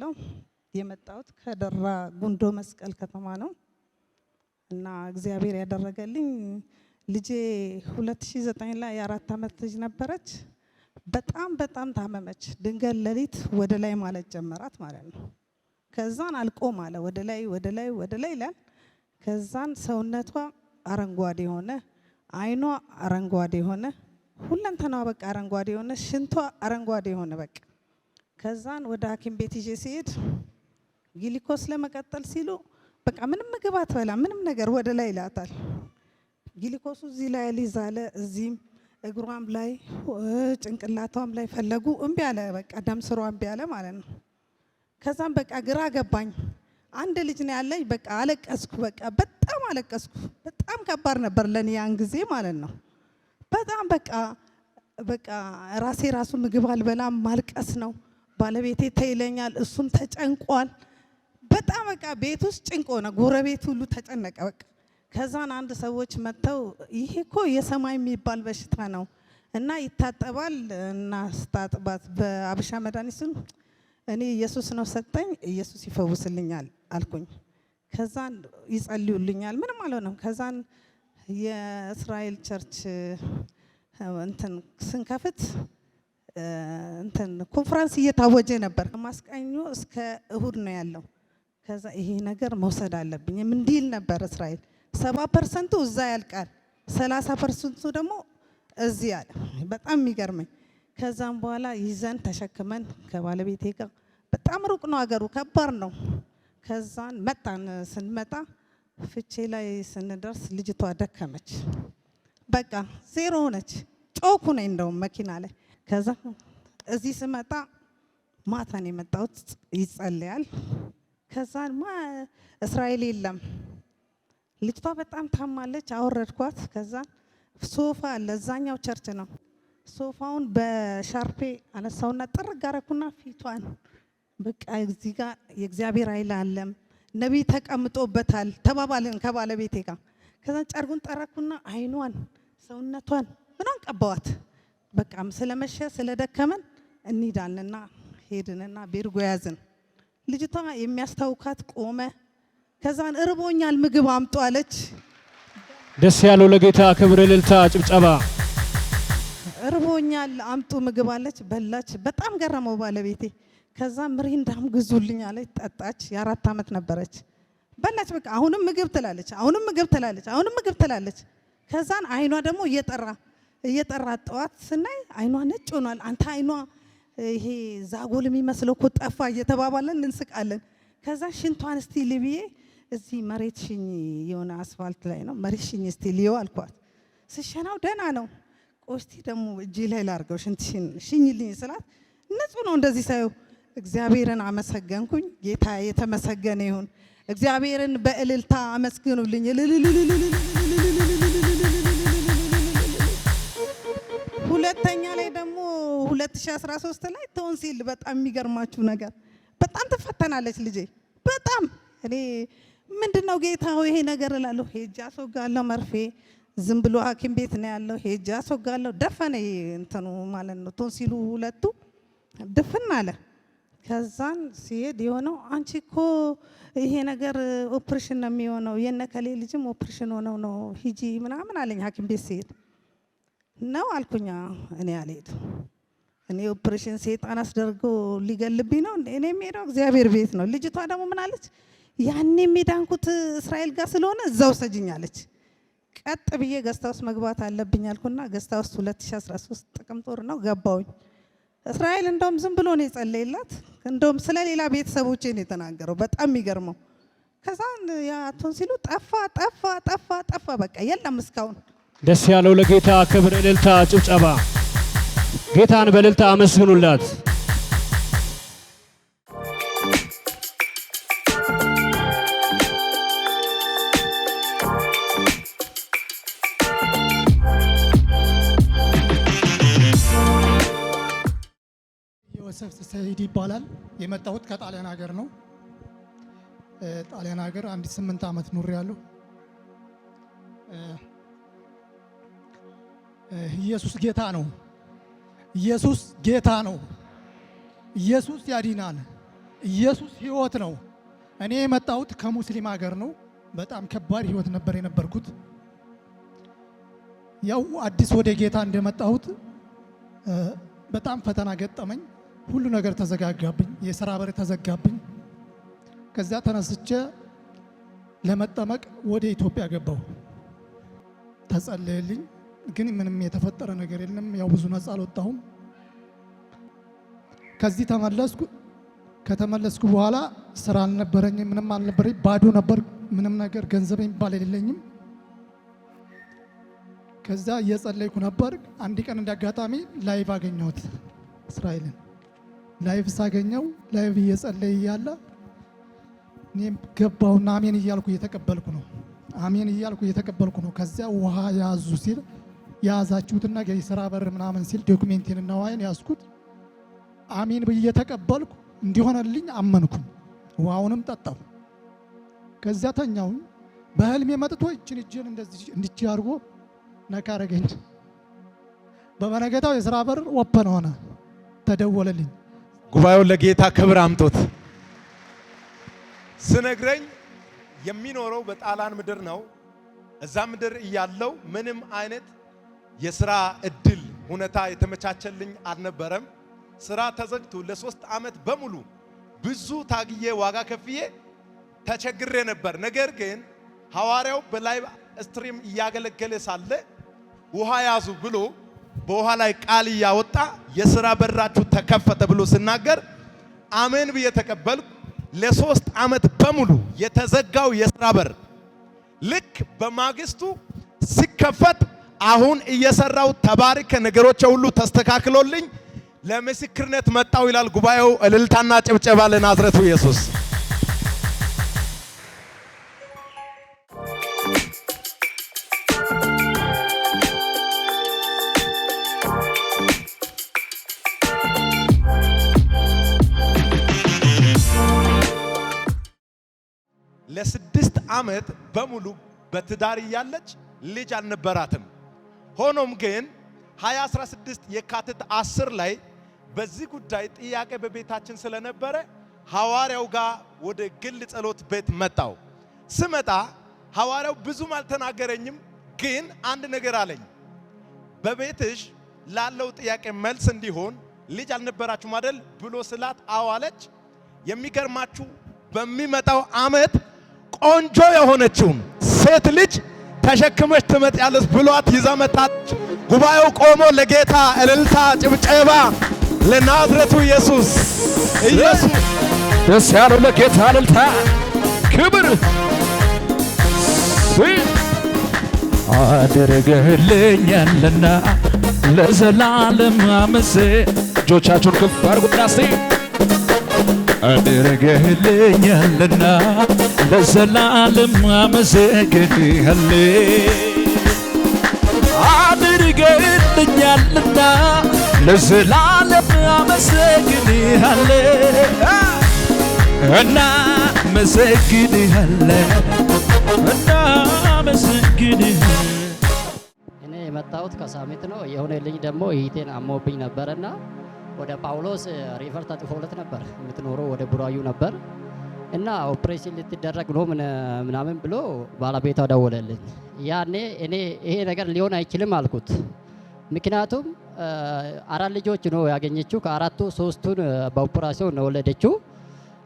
እባላለሁ። የመጣሁት ከደራ ጉንዶ መስቀል ከተማ ነው እና እግዚአብሔር ያደረገልኝ ልጄ 2009 ላይ የ4 ዓመት ልጅ ነበረች። በጣም ታመመች። ድንገት ሌሊት ወደ ላይ ማለት ጀመራት ማለት ነው። ከዛን አልቆም አለ ወደ ላይ ይላል። ከዛን ሰውነቷ አረንጓዴ ሆነ፣ አይኗ አረንጓዴ ሆነ፣ ሁለንተናዋ በቃ አረንጓዴ ሆነ፣ ሽንቷ አረንጓዴ ሆነ በቃ። ከዛን ወደ ሐኪም ቤት ይዤ ሲሄድ ግሊኮስ ለመቀጠል ሲሉ በቃ ምንም ምግብ አትበላ ምንም ነገር ወደ ላይ ይላታል። ግሊኮሱ እዚህ ላይ ሊዛለ እዚህም እግሯም ላይ ጭንቅላቷም ላይ ፈለጉ እምቢ አለ በቃ ደም ስሯ እምቢ አለ ማለት ነው። ከዛም በቃ ግራ ገባኝ። አንድ ልጅ ነው ያለኝ። በቃ አለቀስኩ። በቃ በጣም አለቀስኩ። በጣም ከባድ ነበር ለኔ ያን ጊዜ ማለት ነው። በጣም በቃ ራሱ ምግብ አልበላም ማልቀስ ነው። ባለቤቴ ተይለኛል፣ እሱም ተጨንቋል። በጣም በቃ ቤት ውስጥ ጭንቅ ሆነ። ጎረቤት ሁሉ ተጨነቀ በቃ። ከዛን አንድ ሰዎች መጥተው ይሄ እኮ የሰማይ የሚባል በሽታ ነው እና ይታጠባል እና ስታጥባት በአብሻ መድኃኒቱን እኔ ኢየሱስ ነው ሰጠኝ፣ ኢየሱስ ይፈውስልኛል አልኩኝ። ከዛን ይጸልዩልኛል ምንም አልሆነም። ከዛን የእስራኤል ቸርች ስንከፍት ኮንፈረንስ እየታወጀ ነበር። ማስቀኙ እስከ እሁድ ነው ያለው። ከዛ ይሄ ነገር መውሰድ አለብኝ እንዲል ነበር እስራኤል። 70% እዛ ያልቃል፣ 30% ደግሞ እዚህ ያለ። በጣም የሚገርመኝ። ከዛም በኋላ ይዘን ተሸክመን ከባለቤቴ ጋር በጣም ሩቅ ነው አገሩ፣ ከባድ ነው። ከዛን ስንመጣ ፍቼ ላይ ስንደርስ ልጅቷ ደከመች፣ በቃ ዜሮ ሆነች። ጮኩ ነኝ እንደውም መኪና ላይ። ከዛ እዚህ ስመጣ ማታ ነው የመጣሁት። ይጸልያል። ከዛን እስራኤል የለም። ልጅቷ በጣም ታማለች። አወረድኳት። ከዛን ሶፋ ለዛኛው ቸርች ነው። ሶፋውን በሻርፔ አነሳውና ጥርግ አረኩና ፊቷን በቃ እዚህ ጋር የእግዚአብሔር ኃይል አለም ነቢይ ተቀምጦበታል ተባባልን ከባለቤቴ ጋር። ከዛን ጨርጉን ጠረኩና አይኗን ሰውነቷን ምናን ቀባዋት። በቃም ስለመሸ ስለደከመን እንሂዳልና ሄድንና ቤርጎ ያዝን። ልጅቷ የሚያስታውካት ቆመ። ከዛን እርቦኛል ምግብ አምጡ አለች። ደስ ያለው ለጌታ ክብር እልልታ ጭብጨባ። እርቦኛል አምጡ ምግብ አለች። በላች። በጣም ገረመው ባለቤቴ። ከዛ ምሪንዳም ግዙልኝ አለች። ጠጣች። የ4 ዓመት ነበረች። በላች። በቃ አሁንም ምግብ ትላለች፣ አሁንም ምግብ ትላለች። ከዛን አይኗ ደግሞ እየጠራ ጠዋት ስናይ አይኗ ነጭ ሆኗል። አንተ አይኗ ይሄ ዛጎል የሚመስለው እኮ ጠፋ እየተባባለን እንስቃለን። ከዛ ሽንቷን እስቲ ልብዬ እዚህ መሬት ሽኝ የሆነ አስፋልት ላይ ነው መሬት ሽኝ እስቲ ልየው አልኳት። ስሸናው ደህና ነው። ቆስቲ ደግሞ እጄ ላይ ላርገው ሽኝልኝ ስላት ንጹህ ነው እንደዚህ ሳየው። እግዚአብሔርን አመሰገንኩኝ። ጌታ የተመሰገነ ይሁን። እግዚአብሔርን በእልልታ አመስግኑልኝ። ሁለተኛ ላይ ደግሞ 2013 ላይ ቶንሲል በጣም የሚገርማችሁ ነገር በጣም ትፈተናለች ልጄ። በጣም እኔ ምንድነው ጌታ ይሄ ነገር እላለሁ። ሄጄ አስወጋለሁ መርፌ። ዝም ብሎ ሐኪም ቤት ነው ያለው። ሄጄ አስወጋለሁ። ደፈነ እንትኑ ማለት ነው ቶንሲሉ ሁለቱ ድፍን አለ። ከዛን ሲሄድ የሆነው አንቺ እኮ ይሄ ነገር ኦፕሬሽን ነው የሚሆነው፣ የነከሌ ልጅም ኦፕሬሽን ሆነው ነው ሂጂ ምናምን አለኝ። ሐኪም ቤት ሲሄድ ነው አልኩኝ። እኔ አልሄድም። እኔ ኦፕሬሽን ሰይጣን አስደርጎ ሊገልብኝ ነው። እኔ የምሄደው እግዚአብሔር ቤት ነው። ልጅቷ ደግሞ ምን አለች? ያኔ የዳንኩት እስራኤል ጋር ስለሆነ እዛው ሰጅኝ አለች። ቀጥ ብዬ ገስታውስ መግባት አለብኝ አልኩና ገስታውስ 2013 ጥቅምት ወር ነው ገባውኝ። እስራኤል እንደውም ዝም ብሎ ነው የጸለየላት። እንደውም ስለሌላ ቤተሰቦቼ ነው የተናገረው። በጣም የሚገርመው ከዛ ያ ቶንሲሉ ጠፋ በቃ የለም እስካሁን። ደስ ያለው ለጌታ ክብር እልልታ ጭብጨባ። ጌታን በእልልታ አመስግኑላት። ዮሴፍ ሰይድ ይባላል። የመጣሁት ከጣሊያን ሀገር ነው። ጣሊያን ሀገር 8 ዓመት ኖሬያለሁ። ኢየሱስ ጌታ ነው። ኢየሱስ ጌታ ነው። ኢየሱስ ያድናል። ኢየሱስ ህይወት ነው። እኔ የመጣሁት ከሙስሊም ሀገር ነው። በጣም ከባድ ህይወት ነበር የነበርኩት። ያው አዲስ ወደ ጌታ እንደመጣሁት በጣም ፈተና ገጠመኝ። ሁሉ ነገር ተዘጋጋብኝ፣ የሥራ በር ተዘጋብኝ። ከዛ ተነስቼ ለመጠመቅ ወደ ኢትዮጵያ ገባሁ። ተጸለየልኝ፣ ግን ምንም የተፈጠረ ነገር የለም። ያው ብዙ ነፃ አልወጣሁም። ከዚህ ተመለስኩ። ከተመለስኩ በኋላ ስራ አልነበረኝም፣ ምንም አልነበረኝ፣ ባዶ ነበር። ምንም ነገር ገንዘብ የሚባል የሌለኝም። ከዛ እየጸለይኩ ነበር። አንድ ቀን እንዳጋጣሚ ላይቭ አገኘሁት። እስራኤልን ላይቭ ሳገኘው ላይቭ እየጸለየ እያለ እኔም ገባሁና አሜን እያልኩ እየተቀበልኩ ነው። አሜን እያልኩ እየተቀበልኩ ነው። ከዚያ ውሃ ያዙ ሲል ያዛችሁትና የሥራ በር ምናምን ሲል ዶክሜንቴንና ውሃዬን ያዝኩት። አሜን ብዬ ተቀበልኩ። እንዲሆነልኝ አመንኩኝ። ውሃውንም ጠጣሁ። ከዚያ ተኛሁኝ። በህልሜ መጥቶ እጄን እንደዚህ እንድች አድርጎ ነካ አረገኝ። በበነገታው የሥራ በር ኦፐን ሆነ። ተደወለልኝ። ጉባኤውን ለጌታ ክብር አምጦት። ስነግረኝ የሚኖረው በጣሊያን ምድር ነው። እዛ ምድር እያለው ምንም አይነት የሥራ እድል ሁኔታ የተመቻቸልኝ አልነበረም። ስራ ተዘግቶ ለ3 ዓመት በሙሉ ብዙ ታግዬ ዋጋ ከፍዬ ተቸግሬ ነበር። ነገር ግን ሐዋርያው በላይቭ ስትሪም እያገለገለ ሳለ ውሃ ያዙ ብሎ በውሃ ላይ ቃል እያወጣ የሥራ በራችሁ ተከፈተ ብሎ ሲናገር አሜን ብዬ ተቀበልኩ። ለ3 ዓመት በሙሉ የተዘጋው የሥራ በር ልክ በማግስቱ ሲከፈት አሁን እየሰራው ተባርከ ነገሮች ሁሉ ተስተካክሎልኝ ለምስክርነት መጣው ይላል ጉባኤው። እልልታና ጭብጨባ ለናዝሬቱ ኢየሱስ። ለ6 ዓመት በሙሉ በትዳር እያለች ልጅ አልነበራትም። ሆኖም ግን 2016 የካቲት 10 ላይ በዚህ ጉዳይ ጥያቄ በቤታችን ስለነበረ ሐዋርያው ጋር ወደ ግል ጸሎት ቤት መጣው። ስመጣ ሐዋርያው ብዙም አልተናገረኝም፣ ግን አንድ ነገር አለኝ። በቤትሽ ላለው ጥያቄ መልስ እንዲሆን ልጅ አልነበራችሁም አይደል ብሎ ስላት አዋለች። የሚገርማችሁ በሚመጣው ዓመት ቆንጆ የሆነችውን ሴት ልጅ ተሸክመሽ ትመጣለች ብሏት ይዛ መጣች። ጉባኤው ቆሞ ለጌታ እልልታ ጭብጨባ ለናዝሬቱ ኢየሱስ። ደስ ያለው ለጌታ እልልታ ክብር አድርገህልኛልና ለዘላለም አመስግን። እጆቻችሁን ከፍ አድርጉና እስቲ አድርገህልኛልና ለዘላለም አመሰግንሃለሁ። አድርገህልኛልና ለዘላለም አመሰግንሃለሁ እናመሰግንሃለሁ። እኔ የመጣሁት ከሳሚት ነው። የሆነልኝ ደግሞ እህቴን አሞብኝ ነበርና ወደ ጳውሎስ ሪፈር ተጽፎለት ነበር። የምትኖረው ወደ ቡራዩ ነበር እና ኦፕሬሽን ልትደረግ ነው ምናምን ብሎ ባለቤቷ ደወለልኝ። ያኔ እኔ ይሄ ነገር ሊሆን አይችልም አልኩት። ምክንያቱም 4 ልጆች ነው ያገኘችው። ከ4ቱ 3ቱን በኦፕሬሽን ነው ወለደችው።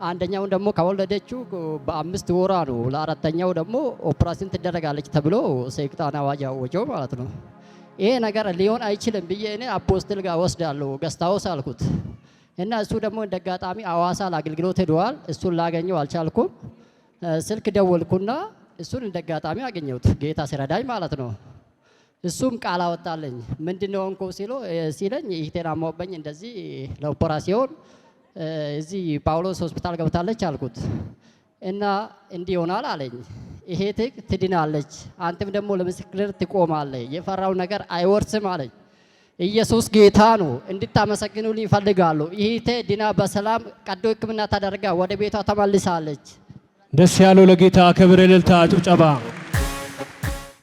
አንደኛውን ደግሞ ከወለደችው በ5 ወሯ ነው። ለአራተኛው ደግሞ ኦፕሬሽን ትደረጋለች ተብሎ ሰይጣን አዋጅ አወጀው ማለት ነው። ይሄ ነገር ሊሆን አይችልም ብዬ እኔ አፖስትል ጋር ወስዳለሁ ገስታውስ አልኩት እና እሱ ደግሞ እንደጋጣሚ አዋሳ ለአገልግሎት ሄደዋል። እሱን ላገኘው አልቻልኩም። ስልክ ደወልኩና እሱን እንደጋጣሚ አገኘሁት፣ ጌታ ሲረዳኝ ማለት ነው። እሱም ቃል አወጣልኝ። ምንድነው እንኮ ሲለኝ ይህቴን አሞብኝ እንደዚህ ለኦፕራሲዮን እዚህ ጳውሎስ ሆስፒታል ገብታለች አልኩት እና እንዲህ ይሆናል አለኝ። ይሄ ትድናለች፣ አንተም ደግሞ ለምስክር ትቆማለህ፣ የፈራው ነገር አይወርስም አለኝ። ኢየሱስ ጌታ ነው። እንድታመሰግኑልኝ እፈልጋለሁ። ይሄ ድና በሰላም ቀዶ ሕክምና ተደርጋ ወደ ቤቷ ተመልሳለች። ደስ ያለው ለጌታ ክብር፣ እልልታ፣ ጭብጨባ